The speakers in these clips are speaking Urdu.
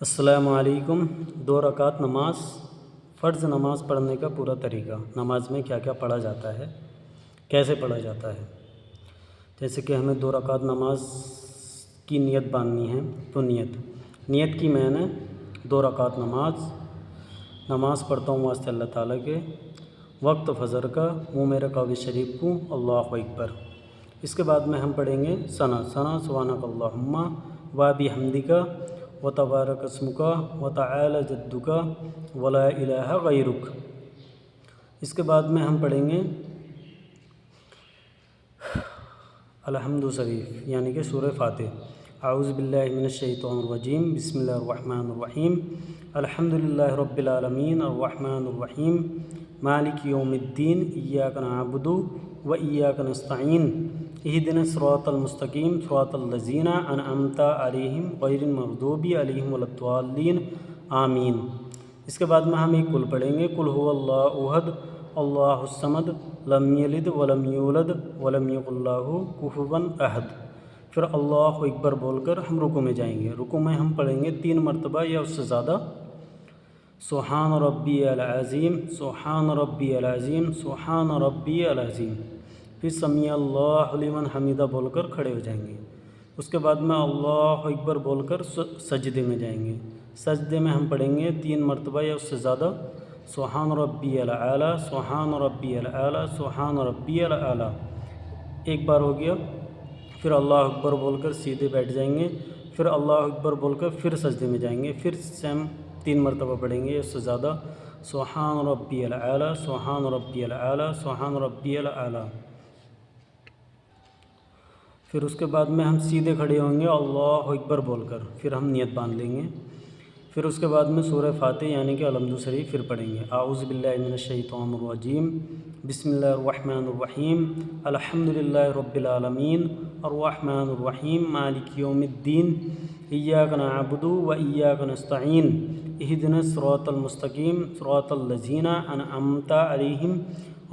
السلام علیکم۔ 2 رکعت نماز، فرض نماز پڑھنے کا پورا طریقہ۔ نماز میں کیا کیا پڑھا جاتا ہے، کیسے پڑھا جاتا ہے۔ جیسے کہ ہمیں 2 رکعت نماز کی نیت باندھنی ہے، تو نیت کی میں نے 2 رکعت نماز پڑھتا ہوں واسطے اللہ تعالیٰ کے، وقت فجر کا، منہ میرے کعبہ شریف کو، اللہ اکبر۔ اس کے بعد میں ہم پڑھیں گے ثنا سبحانک اللہم و بحمدک و تبارک اسمک و تعالی جدک و لا الہ غیرک۔ اس کے بعد میں ہم پڑھیں گے الحمد شریف، یعنی کہ سورہ فاتح۔ اعوذ باللہ من الشیطان الرجیم، بسم اللہ الرحمن الرحیم، الحمد للہ رب العالمین الرحمن الرحیم مالک یوم الدین، ایاک نعبد و ایاک نستعین، اہدنا الصراط المستقیم صراط الذین انعمت علیہم غیر المغضوب علیہم ولا الضالین آمین۔ اس کے بعد میں ہم ایک قل پڑھیں گے، قل هو اللہ احد اللہ الصمد لم یلد ولم یولد ولم یکن لہ کفوا احد۔ پھر اللہ اکبر بول کر ہم رکوع میں جائیں گے۔ رکوع میں ہم پڑھیں گے 3 مرتبہ یا اس سے زیادہ سبحان ربی العظیم، سبحان ربی العظیم، سبحان ربی العظیم۔ پھر سمیع اللہ لمن حمیدہ بول کر کھڑے ہو جائیں گے۔ اس کے بعد میں اللہ اکبر بول کر سجدے میں جائیں گے۔ سجدے میں ہم پڑھیں گے 3 مرتبہ یا اس سے زیادہ سبحان ربی العلی، سبحان ربی العلی، سبحان ربی العلی۔ ایک بار ہو گیا، پھر اللہ اکبر بول کر سیدھے بیٹھ جائیں گے۔ پھر اللہ اکبر بول کر پھر سجدے میں جائیں گے۔ پھر سیم 3 مرتبہ پڑھیں گے اس سے زیادہ سبحان ربی العلی، سبحان ربی العلی، سبحان ربی العلی۔ پھر اس کے بعد میں ہم سیدھے کھڑے ہوں گے اللہ اکبر بول کر، پھر ہم نیت باندھ لیں گے۔ پھر اس کے بعد میں سورہ فاتح یعنی کہ الحمد شریف پھر پڑھیں گے۔ اعوذ باللہ من الشیطان الرجیم، بسم اللہ الرحمن الرحیم، الحمد للہ رب العالمین الرحمن الرحیم مالک یوم الدین، ایاک نعبد و ایاک نستعین، اہدنا الصراط المستقیم صراط الذین انعمت علیہم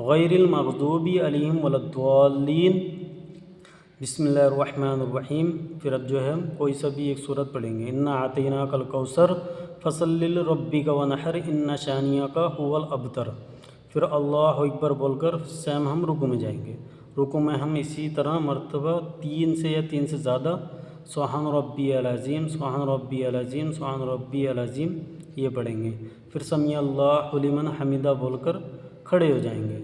غیر المغضوب علیہم ولا الضالین۔ بسم اللہ الرحمن الرحیم۔ پھر اب جو ہے ہم کوئی سا بھی ایک سورت پڑھیں گے، انا اعطیناک الکوثر فصلی لربک ونحر ان شانئک هو الابتر۔ پھر اللہ اکبر بول کر سیم ہم رکوع میں جائیں گے۔ رکوع میں ہم اسی طرح مرتبہ 3 سے یا 3 سے زیادہ سبحان ربی العظیم، سبحان ربی العظیم، سبحان ربی العظیم یہ پڑھیں گے۔ پھر سمیع اللہ لمن حمیدہ بول کر کھڑے ہو جائیں گے۔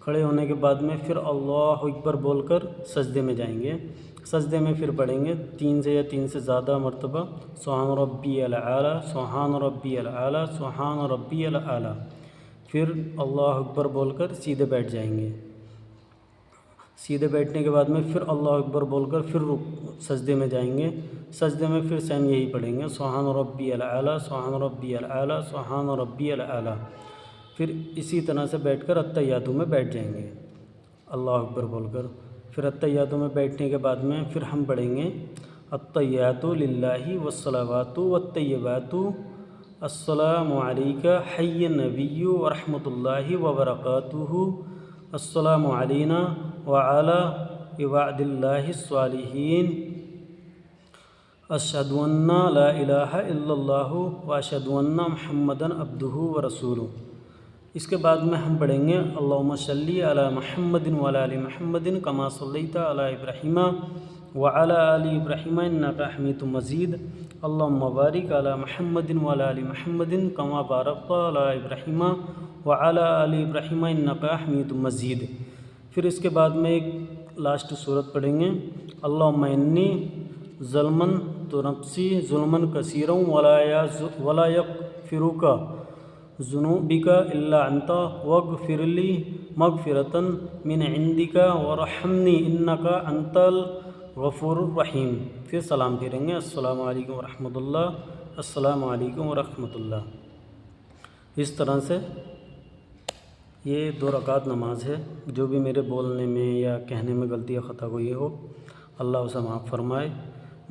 کھڑے ہونے کے بعد میں پھر اللہ اکبر بول کر سجدے میں جائیں گے۔ سجدے میں پھر پڑھیں گے 3 سے یا 3 سے زیادہ مرتبہ سبحان ربی العلی، سبحان ربی العلی، سبحان ربی العلی۔ پھر اللہ اکبر بول کر سیدھے بیٹھ جائیں گے۔ سیدھے بیٹھنے کے بعد میں پھر اللہ اکبر بول کر پھر سجدے میں جائیں گے۔ سجدے میں پھر سیم یہی پڑھیں گے، سبحان ربی العلی، سبحان ربی العلی، سبحان ربی العلی۔ پھر اسی طرح سے بیٹھ کر اتحیاتوں میں بیٹھ جائیں گے اللہ اکبر بول کر۔ پھر اتحیاتوں میں بیٹھنے کے بعد میں پھر ہم پڑھیں گے التحیات للہ والصلوات والطیبات السلام علیک حی النبی ورحمۃ اللہ وبرکاتہ، السلام علینا وعلی عباد اللہ الصالحین، اشہد ان لا الہ الا اللہ واشہد ان محمدا عبدہ ورسولہ۔ اس کے بعد میں ہم پڑھیں گے اللہم صلی علی محمد وعلی آل محمد کما صلیت علی ابراہیم وعلی آل ابراہیم انک حمید مجید، اللہم بارک علی محمد وعلی آل محمد کما بارکت علی ابراہیم وعلی آل ابراہیم انک حمید مجید۔ پھر اس کے بعد میں ایک لاسٹ سورت پڑھیں گے، اللہم انی ظلمت نفسی ظلما کثیرا ولا یغفرک ذنوبک الا انت واغفر لی مغفرۃ من عندک وارحمنی انک انت الغفور الرحیم۔ پھر سلام پھیریں گے، السلام علیکم ورحمۃ اللہ، السلام علیکم ورحمۃ اللہ۔ اس طرح سے یہ 2 رکعت نماز ہے۔ جو بھی میرے بولنے میں یا کہنے میں غلطی یا خطا کوئی ہو، اللہ اسے معاف فرمائے۔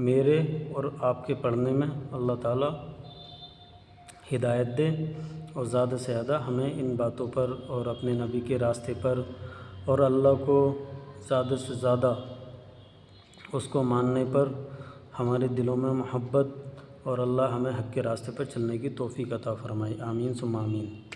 میرے اور آپ کے پڑھنے میں اللہ تعالیٰ ہدایت دے، اور زیادہ سے زیادہ ہمیں ان باتوں پر اور اپنے نبی کے راستے پر اور اللہ کو زیادہ سے زیادہ اس کو ماننے پر ہمارے دلوں میں محبت اور اللہ ہمیں حق کے راستے پر چلنے کی توفیق عطا فرمائے۔ آمین ثم آمین۔